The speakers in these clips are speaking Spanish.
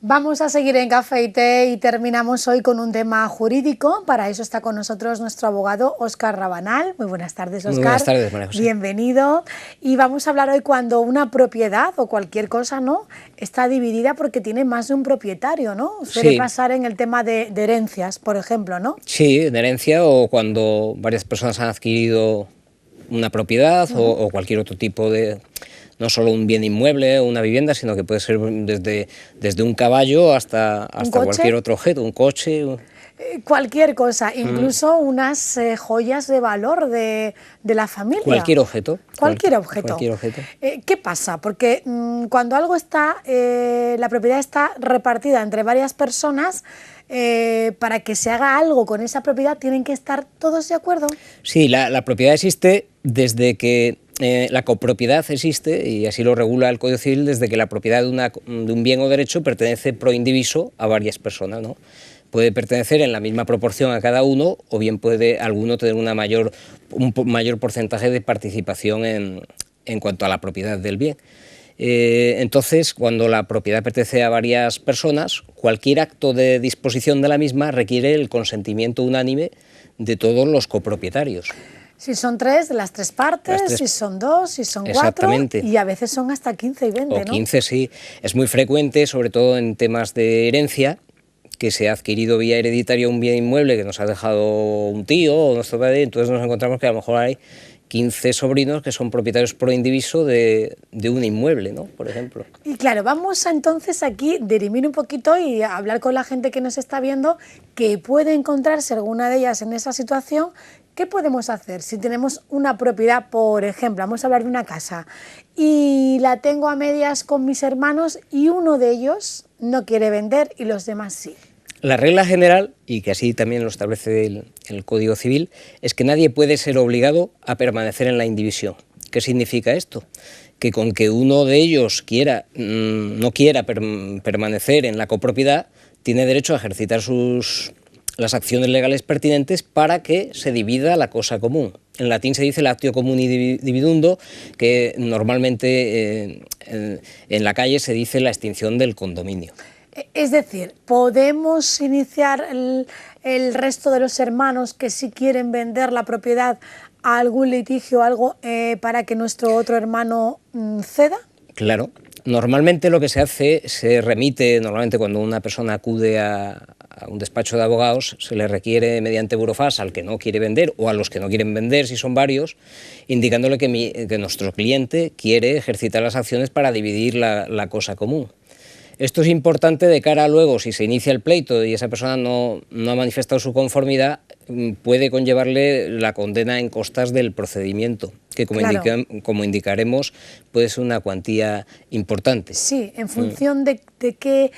Vamos a seguir en Café y Té y terminamos hoy con un tema jurídico. Para eso está con nosotros nuestro abogado Óscar Rabanal. Muy buenas tardes, Óscar. Muy buenas tardes, María José. Bienvenido. Y vamos a hablar hoy cuando una propiedad o cualquier cosa, ¿no?, está dividida porque tiene más de un propietario, ¿no? Suele pasar en el tema de herencias, por ejemplo, ¿no? Sí, de herencia o cuando varias personas han adquirido una propiedad o cualquier otro tipo de... No solo un bien inmueble o una vivienda, sino que puede ser desde un caballo hasta cualquier otro objeto, un coche... Cualquier cosa, incluso unas joyas de valor de la familia. Cualquier objeto. Cualquier objeto. Cualquier objeto. ¿Qué pasa? Porque cuando algo está, la propiedad está repartida entre varias personas, para que se haga algo con esa propiedad tienen que estar todos de acuerdo. Sí, la propiedad existe desde que... la copropiedad existe, y así lo regula el Código Civil, desde que la propiedad de un bien o derecho pertenece pro indiviso a varias personas, ¿no? Puede pertenecer en la misma proporción a cada uno, o bien puede alguno tener un mayor porcentaje de participación en cuanto a la propiedad del bien. Entonces, cuando la propiedad pertenece a varias personas, cualquier acto de disposición de la misma requiere el consentimiento unánime de todos los copropietarios. Si son tres, de las tres partes, si son dos, si son cuatro, y a veces son hasta 15 y 20, o 15, ¿no? Sí. Es muy frecuente, sobre todo en temas de herencia, que se ha adquirido vía hereditaria un bien inmueble que nos ha dejado un tío o nuestro padre, entonces nos encontramos que a lo mejor hay 15 sobrinos que son propietarios pro indiviso de un inmueble, ¿no?, por ejemplo. Y claro, vamos a entonces aquí dirimir un poquito y a hablar con la gente que nos está viendo, que puede encontrarse alguna de ellas en esa situación. ¿Qué podemos hacer si tenemos una propiedad, por ejemplo, vamos a hablar de una casa, y la tengo a medias con mis hermanos y uno de ellos no quiere vender y los demás sí? La regla general, y que así también lo establece el Código Civil, es que nadie puede ser obligado a permanecer en la indivisión. ¿Qué significa esto? Que con que uno de ellos no quiera permanecer en la copropiedad, tiene derecho a ejercitar las acciones legales pertinentes para que se divida la cosa común. En latín se dice latio comuni dividundo, que normalmente en la calle se dice la extinción del condominio. Es decir, ¿podemos iniciar el resto de los hermanos que sí quieren vender la propiedad a algún litigio o algo para que nuestro otro hermano ceda? Claro. Normalmente lo que se hace, se remite, normalmente cuando una persona acude a un despacho de abogados, se le requiere mediante burofax al que no quiere vender o a los que no quieren vender, si son varios, indicándole que nuestro cliente quiere ejercitar las acciones para dividir la cosa común. Esto es importante de cara a luego, si se inicia el pleito y esa persona no ha manifestado su conformidad, puede conllevarle la condena en costas del procedimiento, que como indicaremos puede ser una cuantía importante. Sí, en función de qué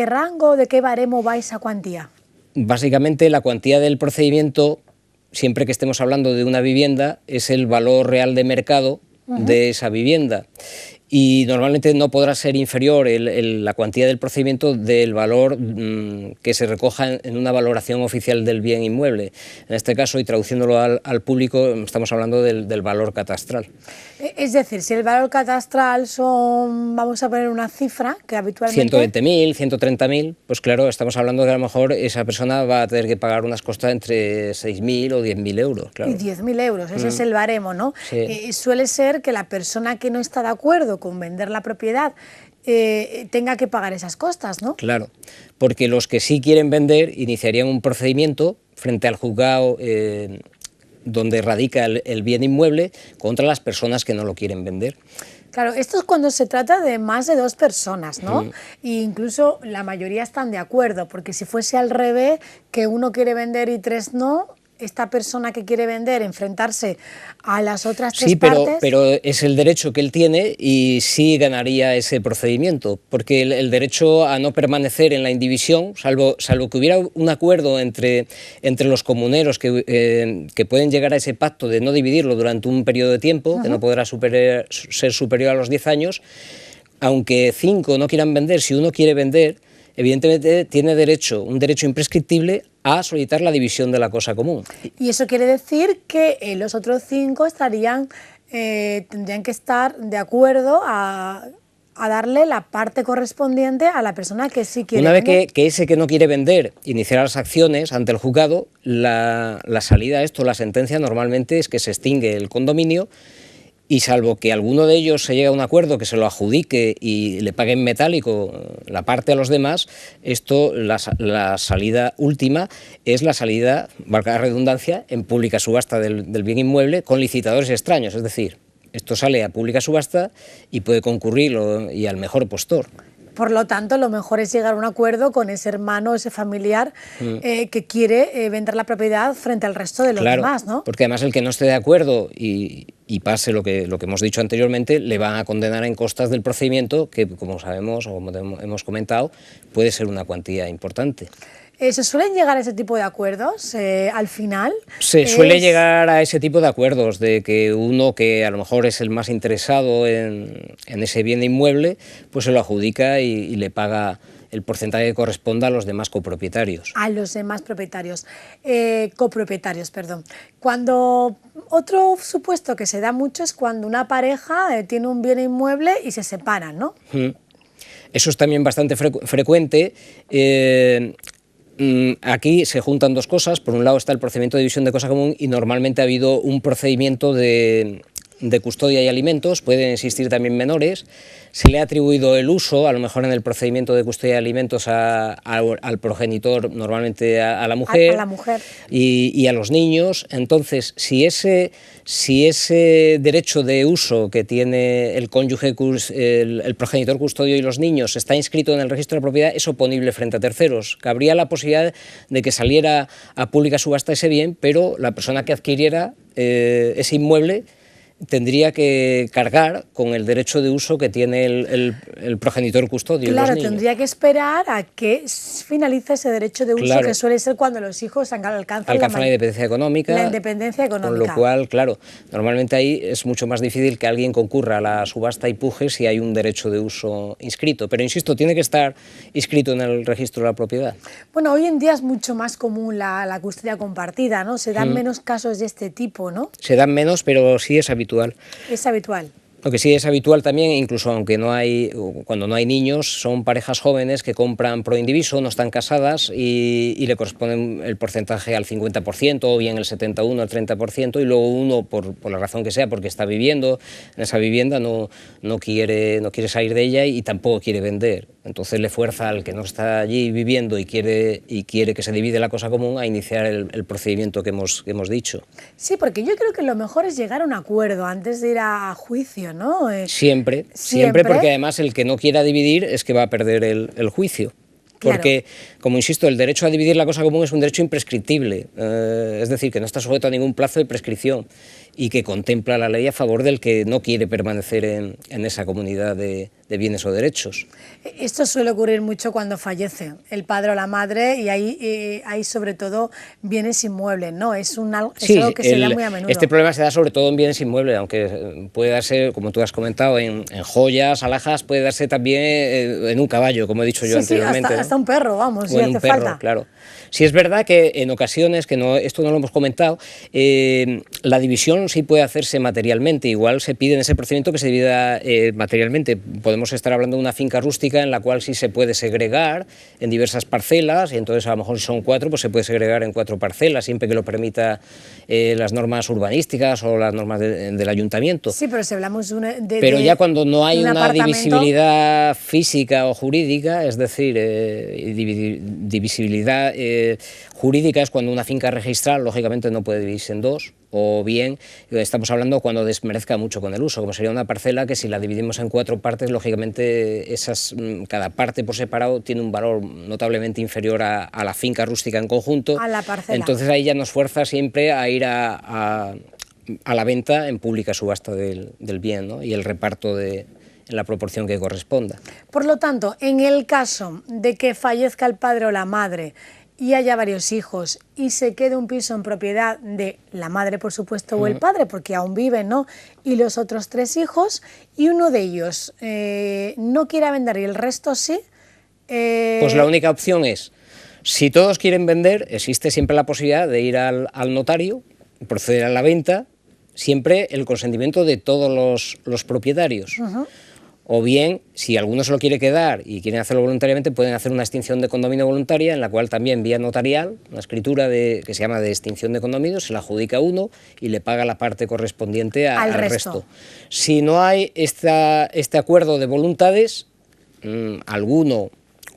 rango, de qué baremo va esa cuantía. Básicamente la cuantía del procedimiento, siempre que estemos hablando de una vivienda, es el valor real de mercado de esa vivienda. Y normalmente no podrá ser inferior la cuantía del procedimiento del valor que se recoja en una valoración oficial del bien inmueble. En este caso, y traduciéndolo al público, estamos hablando del valor catastral. Es decir, si el valor catastral son, vamos a poner una cifra que habitualmente... 120.000, 130.000, pues claro, estamos hablando de que a lo mejor esa persona va a tener que pagar unas costas entre 6.000 o 10.000 euros. Claro. Y 10.000 euros, ese es el baremo, ¿no? Sí. Suele ser que la persona que no está de acuerdo con vender la propiedad tenga que pagar esas costas, ¿no? Claro, porque los que sí quieren vender iniciarían un procedimiento frente al juzgado donde radica el bien inmueble contra las personas que no lo quieren vender. Claro, esto es cuando se trata de más de dos personas, ¿no? E incluso la mayoría están de acuerdo, porque si fuese al revés, que uno quiere vender y tres no, esta persona que quiere vender, enfrentarse a las otras tres partes... Sí, pero es el derecho que él tiene y sí ganaría ese procedimiento, porque el derecho a no permanecer en la indivisión, salvo que hubiera un acuerdo entre los comuneros que pueden llegar a ese pacto de no dividirlo durante un periodo de tiempo, que no podrá ser superior a los 10 años, aunque 5 no quieran vender, si uno quiere vender, evidentemente tiene un derecho imprescriptible a solicitar la división de la cosa común. Y eso quiere decir que los otros 5 tendrían que estar de acuerdo a a darle la parte correspondiente a la persona que sí quiere Una vez vender. que ese que no quiere vender iniciara las acciones ante el juzgado, la salida a esto, la sentencia normalmente es que se extingue el condominio y salvo que alguno de ellos se llegue a un acuerdo que se lo adjudique y le pague en metálico la parte a los demás, esto, la salida última es la salida, valga la redundancia, en pública subasta del bien inmueble con licitadores extraños, es decir, esto sale a pública subasta y puede concurrir y al mejor postor. Por lo tanto, lo mejor es llegar a un acuerdo con ese hermano, ese familiar que quiere vender la propiedad frente al resto de los demás, ¿no? Porque además el que no esté de acuerdo y pase lo que hemos dicho anteriormente, le van a condenar en costas del procedimiento, que como sabemos o como hemos comentado, puede ser una cuantía importante. ¿Se suelen llegar a ese tipo de acuerdos al final? Se suele llegar a ese tipo de acuerdos, de que uno que a lo mejor es el más interesado en ese bien inmueble, pues se lo adjudica y le paga el porcentaje que corresponda a los demás copropietarios. A los demás propietarios, copropietarios, perdón. Cuando otro supuesto que se da mucho es cuando una pareja tiene un bien inmueble y se separan, ¿no? Eso es también bastante frecuente. Aquí se juntan dos cosas. Por un lado está el procedimiento de división de cosa común y normalmente ha habido un procedimiento de custodia y alimentos, pueden existir también menores. Se le ha atribuido el uso, a lo mejor en el procedimiento de custodia y alimentos al progenitor, normalmente a la mujer, y a los niños. Entonces, si ese derecho de uso que tiene el cónyuge, el progenitor custodio y los niños está inscrito en el registro de la propiedad, es oponible frente a terceros. Cabría la posibilidad de que saliera a pública subasta ese bien, pero la persona que adquiriera ese inmueble tendría que cargar con el derecho de uso que tiene el progenitor custodio. Claro, y los niños. Tendría que esperar a que finalice ese derecho de uso, que suele ser cuando los hijos alcanzan la independencia económica. La independencia económica. Con lo cual, claro, normalmente ahí es mucho más difícil que alguien concurra a la subasta y puje si hay un derecho de uso inscrito. Pero insisto, tiene que estar inscrito en el registro de la propiedad. Bueno, hoy en día es mucho más común la custodia compartida, ¿no? Se dan menos casos de este tipo, ¿no? Se dan menos, pero sí es habitual. Es habitual. Lo que sí es habitual también, incluso cuando no hay niños, son parejas jóvenes que compran pro indiviso, no están casadas y le corresponden el porcentaje al 50% o bien el 71% al 30%, y luego uno, por la razón que sea, porque está viviendo en esa vivienda, no quiere salir de ella y tampoco quiere vender. Entonces le fuerza al que no está allí viviendo y quiere que se divide la cosa común a iniciar el procedimiento que hemos dicho. Sí, porque yo creo que lo mejor es llegar a un acuerdo antes de ir a juicio, ¿no? Siempre, porque además el que no quiera dividir es que va a perder el juicio. Porque, como insisto, el derecho a dividir la cosa común es un derecho imprescriptible, es decir, que no está sujeto a ningún plazo de prescripción y que contempla la ley a favor del que no quiere permanecer en esa comunidad de bienes o derechos. Esto suele ocurrir mucho cuando fallece el padre o la madre y hay sobre todo bienes inmuebles, ¿no? Es algo que se da muy a menudo. Este problema se da sobre todo en bienes inmuebles, aunque puede darse, como tú has comentado, en joyas, alhajas, puede darse también en un caballo, como he dicho yo anteriormente. Hasta un perro, vamos, si hace falta. Claro. Sí es verdad que en ocasiones, esto no lo hemos comentado, la división sí puede hacerse materialmente. Igual se pide en ese procedimiento que se divida materialmente. Podemos estar hablando de una finca rústica en la cual sí se puede segregar en diversas parcelas, y entonces a lo mejor si son 4, pues se puede segregar en 4 parcelas, siempre que lo permita las normas urbanísticas o las normas del ayuntamiento. Sí, pero si hablamos pero ya cuando no hay una divisibilidad física o jurídica, es decir, divisibilidad jurídica es cuando una finca registral lógicamente no puede dividirse en 2, o bien estamos hablando cuando desmerezca mucho con el uso, como sería una parcela que si la dividimos en 4 partes, lógicamente cada parte por separado tiene un valor notablemente inferior a la finca rústica en conjunto. A la parcela. Entonces ahí ya nos fuerza siempre a ir a la venta en pública subasta del bien, ¿no? Y el reparto en la proporción que corresponda. Por lo tanto, en el caso de que fallezca el padre o la madre y haya varios hijos y se quede un piso en propiedad de la madre, por supuesto, o el padre, porque aún viven, ¿no? Y los otros 3 hijos, y uno de ellos no quiera vender y el resto sí. Pues la única opción es, si todos quieren vender, existe siempre la posibilidad de ir al notario, proceder a la venta, siempre el consentimiento de todos los propietarios. O bien, si alguno se lo quiere quedar y quieren hacerlo voluntariamente, pueden hacer una extinción de condominio voluntaria, en la cual también vía notarial, una escritura que se llama de extinción de condominio, se la adjudica uno y le paga la parte correspondiente al resto. Si no hay este acuerdo de voluntades, alguno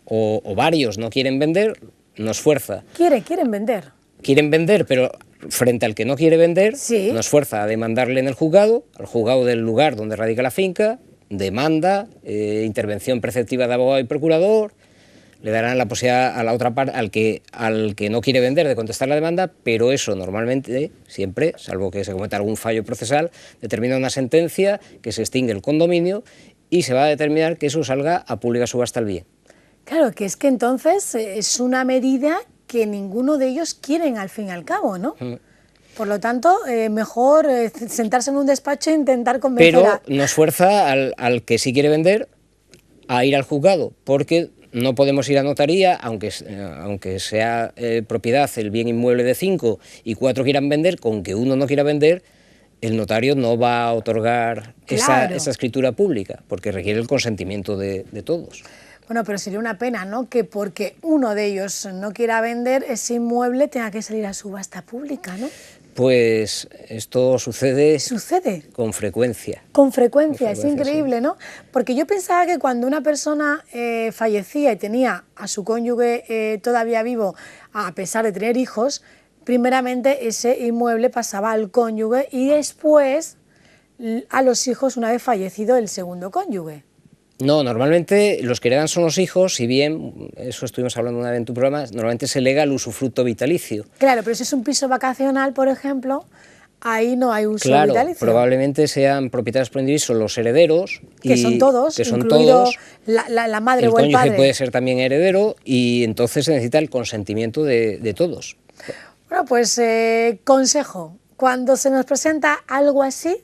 o varios no quieren vender, nos fuerza. Quieren vender. Quieren vender, pero frente al que no quiere vender, sí, nos fuerza a demandarle en el juzgado, al juzgado del lugar donde radica la finca, demanda, intervención preceptiva de abogado y procurador, le darán la posibilidad a la otra parte, al que no quiere vender, de contestar la demanda, pero eso normalmente, siempre, salvo que se cometa algún fallo procesal, determina una sentencia que se extingue el condominio y se va a determinar que eso salga a pública subasta el bien. Claro, que es que entonces es una medida que ninguno de ellos quieren al fin y al cabo, ¿no? Por lo tanto, mejor sentarse en un despacho e intentar convencer Pero nos fuerza al que sí quiere vender a ir al juzgado, porque no podemos ir a notaría, aunque sea propiedad el bien inmueble de 5 y 4 quieran vender, con que uno no quiera vender, el notario no va a otorgar esa escritura pública, porque requiere el consentimiento de todos. Bueno, pero sería una pena, ¿no?, que porque uno de ellos no quiera vender ese inmueble tenga que salir a subasta pública, ¿no? Pues esto sucede con frecuencia. Con frecuencia, es increíble, sí, ¿no? Porque yo pensaba que cuando una persona fallecía y tenía a su cónyuge todavía vivo, a pesar de tener hijos, primeramente ese inmueble pasaba al cónyuge y después a los hijos una vez fallecido el segundo cónyuge. No, normalmente los que heredan son los hijos, si bien, eso estuvimos hablando una vez en tu programa, normalmente se lega el usufructo vitalicio. Claro, pero si es un piso vacacional, por ejemplo, ahí no hay uso vitalicio. Claro, probablemente sean propietarios por indiviso los herederos. Que son todos, incluido la madre o el padre. El cónyuge puede ser también heredero y entonces se necesita el consentimiento de todos. Bueno, pues consejo, cuando se nos presenta algo así,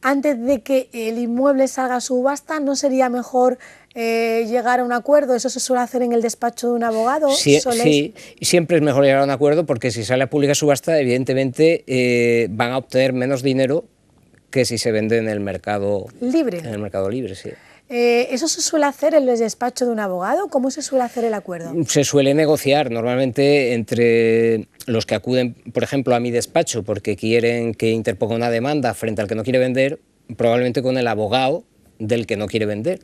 antes de que el inmueble salga a subasta, ¿no sería mejor llegar a un acuerdo? ¿Eso se suele hacer en el despacho de un abogado? Sí, siempre es mejor llegar a un acuerdo, porque si sale a pública subasta, evidentemente van a obtener menos dinero que si se vende en el mercado libre. En el mercado libre, sí. ¿Eso se suele hacer en el despacho de un abogado? ¿Cómo se suele hacer el acuerdo? Se suele negociar normalmente entre los que acuden, por ejemplo, a mi despacho porque quieren que interponga una demanda frente al que no quiere vender, probablemente con el abogado del que no quiere vender.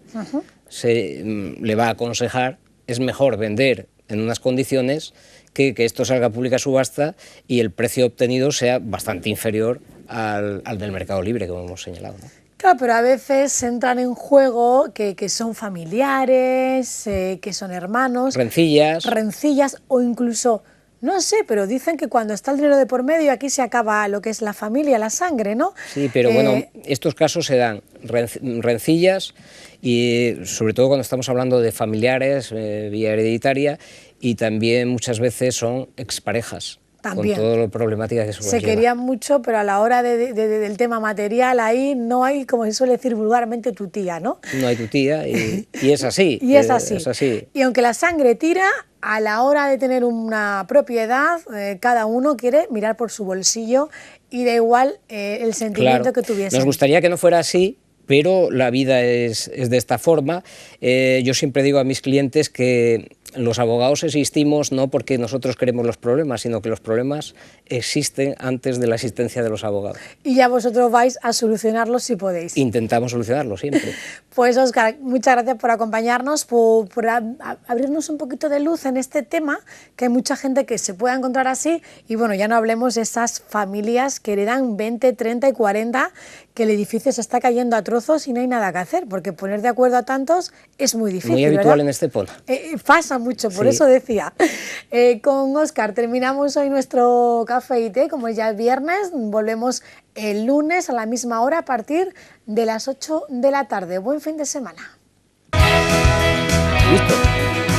Le va a aconsejar, es mejor vender en unas condiciones que esto salga a pública subasta y el precio obtenido sea bastante inferior al del mercado libre, como hemos señalado, ¿no? Claro, pero a veces entran en juego que son familiares, que son hermanos. Rencillas o incluso, no sé, pero dicen que cuando está el dinero de por medio aquí se acaba lo que es la familia, la sangre, ¿no? Sí, pero bueno, estos casos se dan rencillas y sobre todo cuando estamos hablando de familiares, vía hereditaria, y también muchas veces son exparejas. También. Con todo lo problemática que eso se querían mucho, pero a la hora del tema material ahí no hay, como se suele decir vulgarmente, tutía, ¿no? No hay tutía y es así. Y es así. Y aunque la sangre tira, a la hora de tener una propiedad, cada uno quiere mirar por su bolsillo y da igual el sentimiento que tuviese. Nos gustaría que no fuera así, pero la vida es de esta forma. Yo siempre digo a mis clientes que los abogados existimos no porque nosotros queremos los problemas, sino que los problemas existen antes de la existencia de los abogados. Y ya vosotros vais a solucionarlos si podéis. Intentamos solucionarlos siempre. Pues Óscar, muchas gracias por acompañarnos, por abrirnos un poquito de luz en este tema, que hay mucha gente que se pueda encontrar así, y bueno, ya no hablemos de esas familias que heredan 20, 30 y 40, que el edificio se está cayendo a trozos y no hay nada que hacer, porque poner de acuerdo a tantos es muy difícil. Muy habitual, ¿verdad? En Estepona. Pasa mucho, por eso decía. Con Óscar terminamos hoy nuestro café y té, como ya es viernes, volvemos el lunes a la misma hora a partir de las 8 de la tarde. Buen fin de semana. Listo.